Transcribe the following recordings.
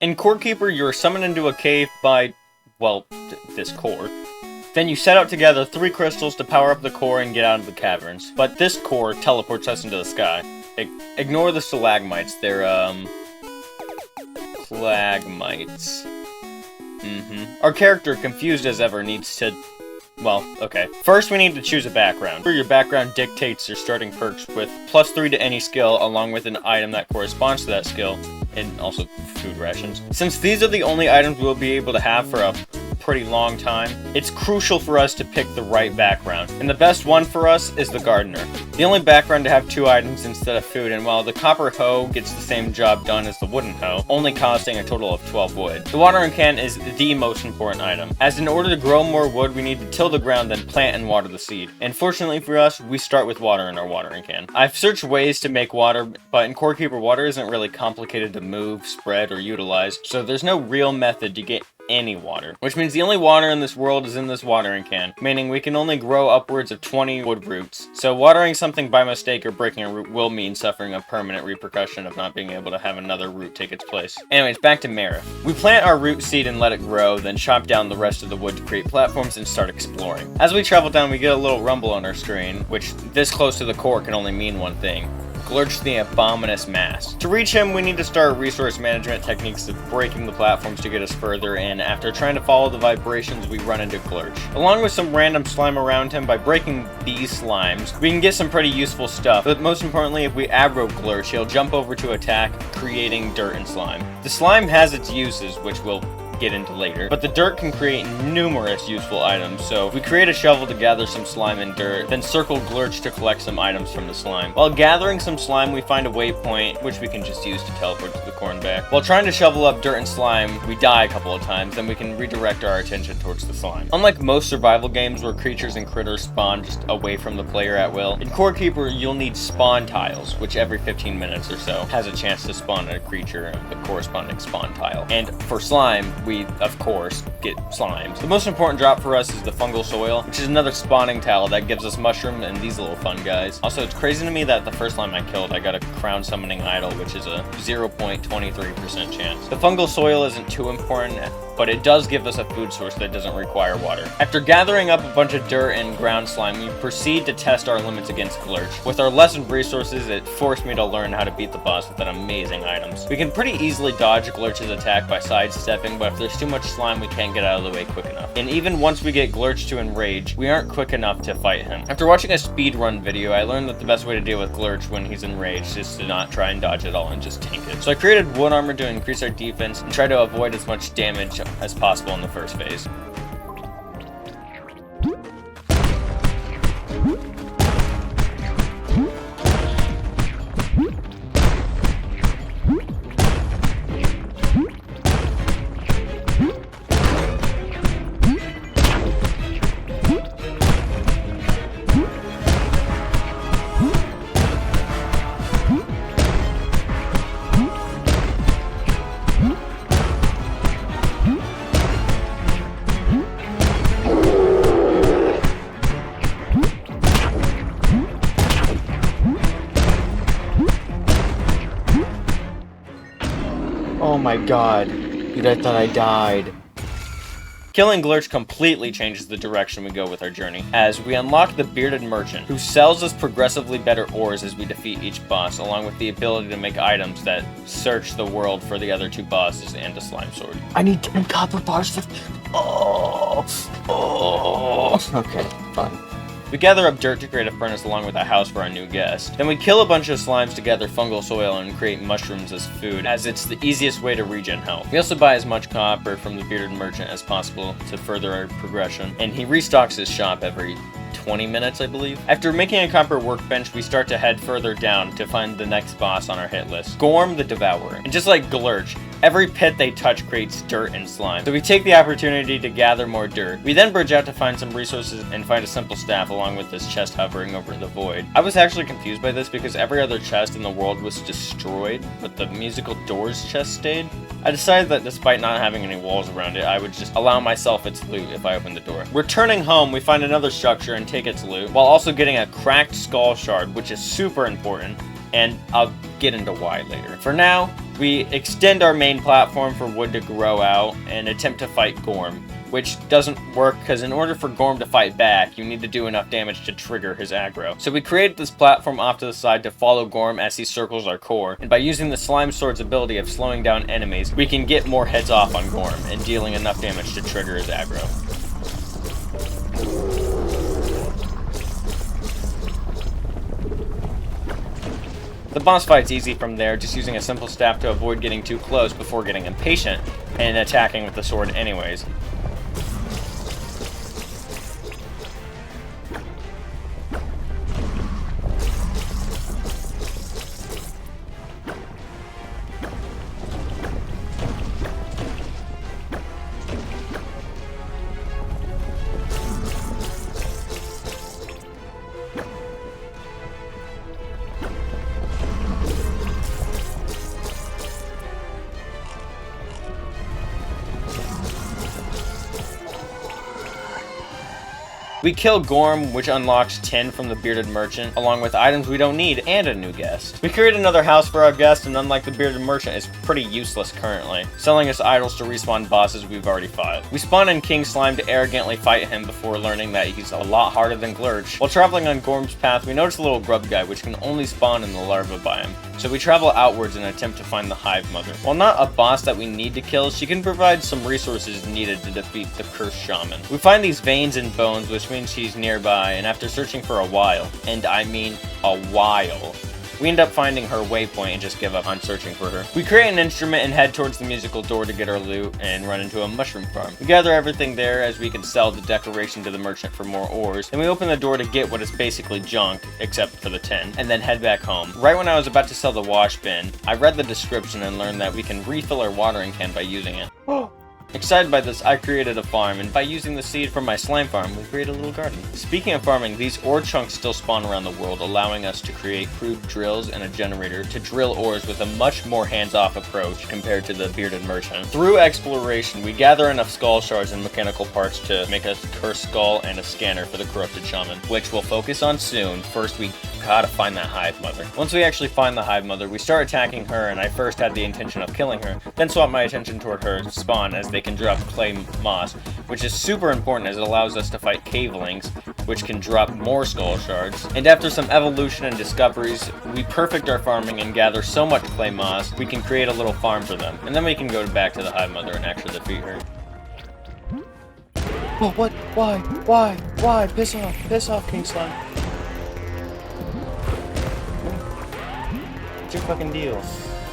In Core Keeper, you're summoned into a cave by, well, this core. Then you set out to gather 3 crystals to power up the core and get out of the caverns. But this core teleports us into the sky. Ignore the stalagmites, they're, plagmites. Our character, confused as ever, needs to... Well, okay. First, we need to choose a background. Your background dictates your starting perks with +3 to any skill, along with an item that corresponds to that skill, and also food rations. Since these are the only items we'll be able to have for a pretty long time, it's crucial for us to pick the right background. And the best one for us is the gardener. The only background to have 2 items instead of food, and while the copper hoe gets the same job done as the wooden hoe, only costing a total of 12 wood. The watering can is the most important item, as in order to grow more wood, we need to till the ground, then plant and water the seed. And fortunately for us, we start with water in our watering can. I've searched ways to make water, but in Core Keeper, water isn't really complicated to move, spread, or utilize, so there's no real method to get any water, which means the only water in this world is in this watering can, meaning we can only grow upwards of 20 wood roots. So watering something by mistake or breaking a root will mean suffering a permanent repercussion of not being able to have another root take its place. Anyways, back to Marif. We plant our root seed and let it grow, then chop down the rest of the wood to create platforms and start exploring. As we travel down, we get a little rumble on our screen, which this close to the core can only mean one thing: Glurch the Abominous Mass. To reach him, we need to start resource management techniques of breaking the platforms to get us further, and after trying to follow the vibrations, we run into Glurch. Along with some random slime around him, by breaking these slimes, we can get some pretty useful stuff, but most importantly, if we aggro Glurch, he'll jump over to attack, creating dirt and slime. The slime has its uses, which we'll get into later, but the dirt can create numerous useful items, so if we create a shovel to gather some slime and dirt, then circle Glurch to collect some items from the slime. While gathering some slime, we find a waypoint, which we can just use to teleport to the core and back. While trying to shovel up dirt and slime, we die a couple of times, then we can redirect our attention towards the slime. Unlike most survival games where creatures and critters spawn just away from the player at will, in Core Keeper, you'll need spawn tiles, which every 15 minutes or so has a chance to spawn a creature, the corresponding spawn tile. And for slime, we, of course, get slimes. The most important drop for us is the fungal soil, which is another spawning tile that gives us mushroom and these little fun guys. Also, it's crazy to me that the first slime I killed, I got a crown summoning idol, which is a 0.23% chance. The fungal soil isn't too important, but it does give us a food source that doesn't require water. After gathering up a bunch of dirt and ground slime, we proceed to test our limits against Glurch. With our lessened resources, it forced me to learn how to beat the boss with amazing items. We can pretty easily dodge Glurch's attack by sidestepping, but if there's too much slime, we can't get out of the way quick enough. And even once we get Glurch to enrage, we aren't quick enough to fight him. After watching a speedrun video, I learned that the best way to deal with Glurch when he's enraged is to not try and dodge at all and just tank it. So I created wood armor to increase our defense and try to avoid as much damage as possible in the first phase. Oh my god, dude, I thought I died. Killing Glurch completely changes the direction we go with our journey, as we unlock the Bearded Merchant, who sells us progressively better ores as we defeat each boss, along with the ability to make items that search the world for the other 2 bosses and a slime sword. I need 10 copper bars for... Okay, fine. We gather up dirt to create a furnace along with a house for our new guest. Then we kill a bunch of slimes to gather fungal soil and create mushrooms as food, as it's the easiest way to regen health. We also buy as much copper from the Bearded Merchant as possible to further our progression, and he restocks his shop every 20 minutes, I believe. After making a copper workbench, we start to head further down to find the next boss on our hit list, Ghorm the Devourer. And just like Glurch, every pit they touch creates dirt and slime, so we take the opportunity to gather more dirt. We then bridge out to find some resources and find a simple staff along with this chest hovering over the void. I was actually confused by this because every other chest in the world was destroyed, but the musical doors chest stayed. I decided that despite not having any walls around it, I would just allow myself its loot if I opened the door. Returning home, we find another structure and take its loot, while also getting a cracked skull shard, which is super important. and I'll get into why later. For now, we extend our main platform for wood to grow out and attempt to fight Ghorm, which doesn't work because in order for Ghorm to fight back, you need to do enough damage to trigger his aggro. So we created this platform off to the side to follow Ghorm as he circles our core, and by using the Slime Sword's ability of slowing down enemies, we can get more heads off on Ghorm and dealing enough damage to trigger his aggro. The boss fight's easy from there, just using a simple staff to avoid getting too close before getting impatient and attacking with the sword anyways. We kill Ghorm, which unlocks 10 from the Bearded Merchant, along with items we don't need and a new guest. We create another house for our guest, and unlike the Bearded Merchant, is pretty useless currently, selling us idols to respawn bosses we've already fought. We spawn in King Slime to arrogantly fight him before learning that he's a lot harder than Glurch. While traveling on Ghorm's path, we notice a little grub guy, which can only spawn in the larva biome. So we travel outwards and attempt to find the Hivemother. While not a boss that we need to kill, she can provide some resources needed to defeat the cursed shaman. We find these veins and bones, which means she's nearby, and after searching for a while, and I mean a while, we end up finding her waypoint and just give up on searching for her. We create an instrument and head towards the musical door to get our loot and run into a mushroom farm. We gather everything there as we can sell the decoration to the merchant for more ores. Then we open the door to get what is basically junk, except for the 10, and then head back home. Right when I was about to sell the wash bin, I read the description and learned that we can refill our watering can by using it. Excited by this, I created a farm, and by using the seed from my slime farm, we created a little garden. Speaking of farming, these ore chunks still spawn around the world, allowing us to create crude drills and a generator to drill ores with a much more hands-off approach compared to the Bearded Merchant. Through exploration, we gather enough skull shards and mechanical parts to make a cursed skull and a scanner for the corrupted shaman, which we'll focus on soon. First, we gotta find that Hivemother. Once we actually find the Hivemother, we start attacking her, and I first had the intention of killing her, then swap my attention toward her spawn as they can drop clay moss, which is super important as it allows us to fight cavelings, which can drop more skull shards. And after some evolution and discoveries, we perfect our farming and gather so much clay moss, we can create a little farm for them. And then we can go back to the Hivemother and actually defeat her. Oh, what? Why? Piss off, King Slime. What's your fucking deal?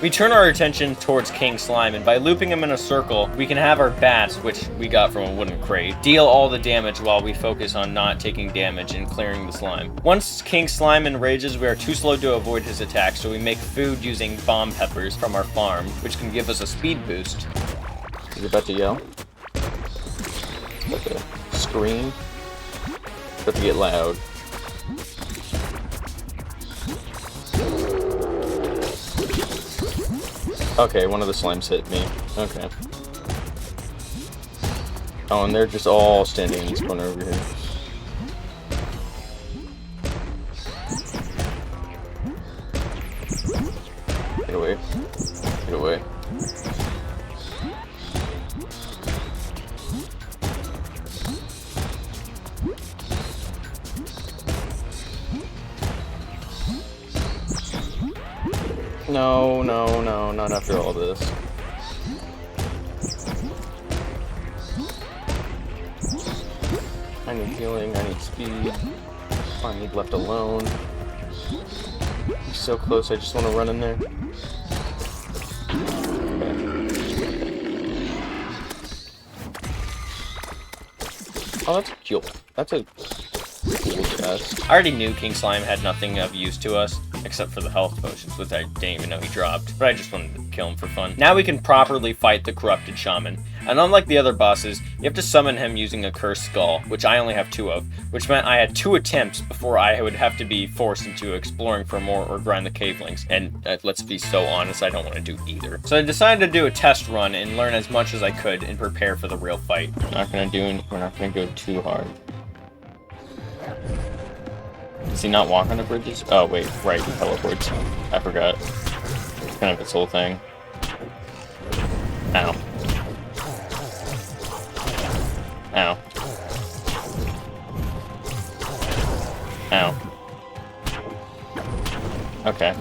We turn our attention towards King Slime, and by looping him in a circle, we can have our bats, which we got from a wooden crate, deal all the damage while we focus on not taking damage and clearing the slime. Once King Slime enrages, we are too slow to avoid his attack, so we make food using bomb peppers from our farm, which can give us a speed boost. Is he about to yell? About to scream? About to get loud. Okay, one of the slimes hit me. Okay. Oh, and they're just all standing in this corner over here. Get away. Get away. No, not after all this. I need healing, I need speed, I need left alone. He's so close, I just want to run in there. Okay. Oh, that's a kill. That's a cool chest. I already knew King Slime had nothing of use to us, except for the health potions, which I didn't even know he dropped, but I just wanted to kill him for fun. Now we can properly fight the corrupted shaman, and unlike the other bosses, you have to summon him using a cursed skull, which I only have 2 of, which meant I had 2 attempts before I would have to be forced into exploring for more or grind the cavelings, and let's be so honest, I don't want to do either. So I decided to do a test run and learn as much as I could and prepare for the real fight. We're not gonna go too hard. Does he not walk on the bridges? Oh, wait, right, he teleports. I forgot. It's kind of its whole thing. Ow. Ow. Ow. Okay.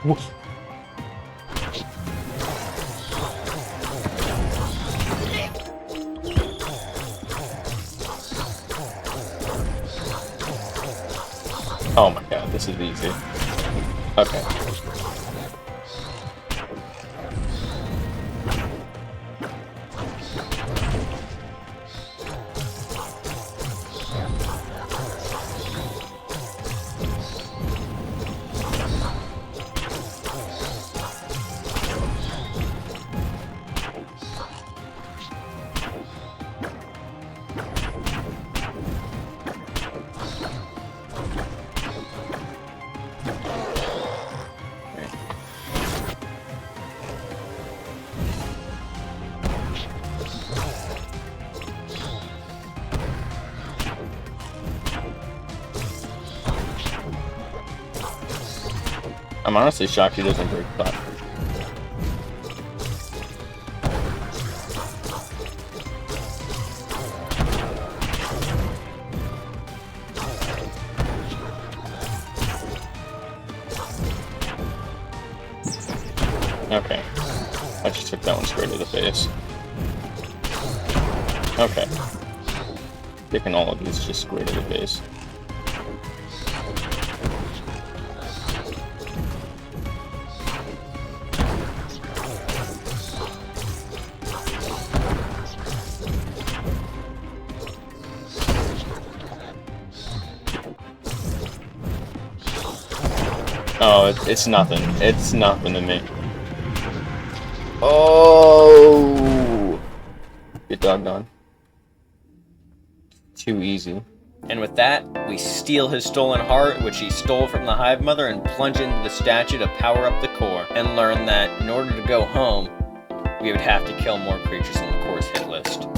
Woof. Oh my god, this is easy. Okay. I'm honestly shocked he doesn't break platform. Okay. I just took that one straight to the face. Okay. Taking all of these just straight to the face. Oh, it's nothing. It's nothing to me. Oh! Get dogged on. Too easy. And with that, we steal his stolen heart, which he stole from the Hivemother, and plunge into the statue to power up the core, and learn that in order to go home, we would have to kill more creatures on the core's hit list.